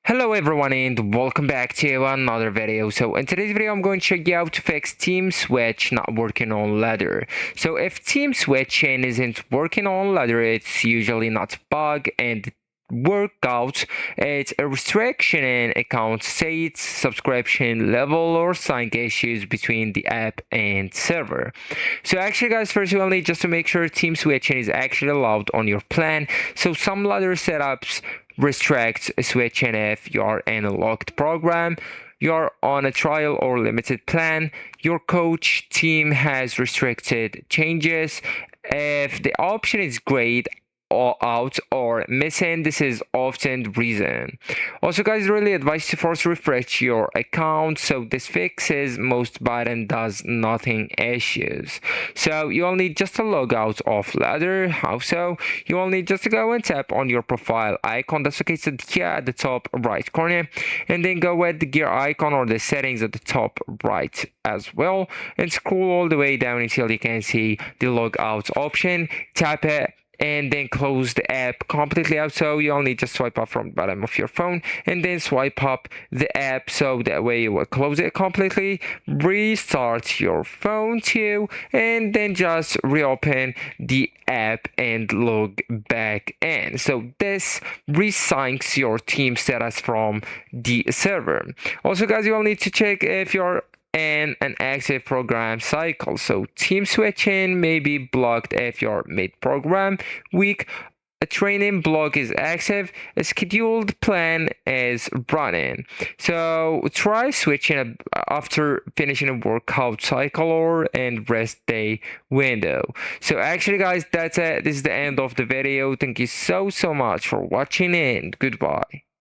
Hello everyone and welcome back to another video. So in today's video I'm going to show you how to fix team switch not working on ladder. So if team switching isn't working on ladder, it's usually not a bug and workout. It's a restriction in account states, subscription level, or sync issues between the app and server. So actually guys, first you will need just to make sure team switching is actually allowed on your plan. So some ladder setups restricts switching if you're in a locked program, you're on a trial or limited plan, your coach team has restricted changes. If the option is grayed or out or missing, this is often the reason. Also guys, really advise to first refresh your account. So this fixes most button does nothing issues. So you will need just to log out of ladder. How so? You will need just to go and tap on your profile icon that's located here at the top right corner, and then go with the gear icon or the settings at the top right as well, and scroll all the way down until you can see the log out option. Tap it and then close the app completely out. So you only just swipe up from the bottom of your phone and then swipe up the app, so that way you will close it completely, restart your phone too, and then just reopen the app and log back in. So this resyncs your team status from the server. Also guys, you will need to check if you're and an active program cycle. So team switching may be blocked if your mid-program week, a training block is active, a scheduled plan is running. So try switching after finishing a workout cycle or and rest day window. So actually guys, that's it. This is the end of the video. Thank you so much for watching and goodbye.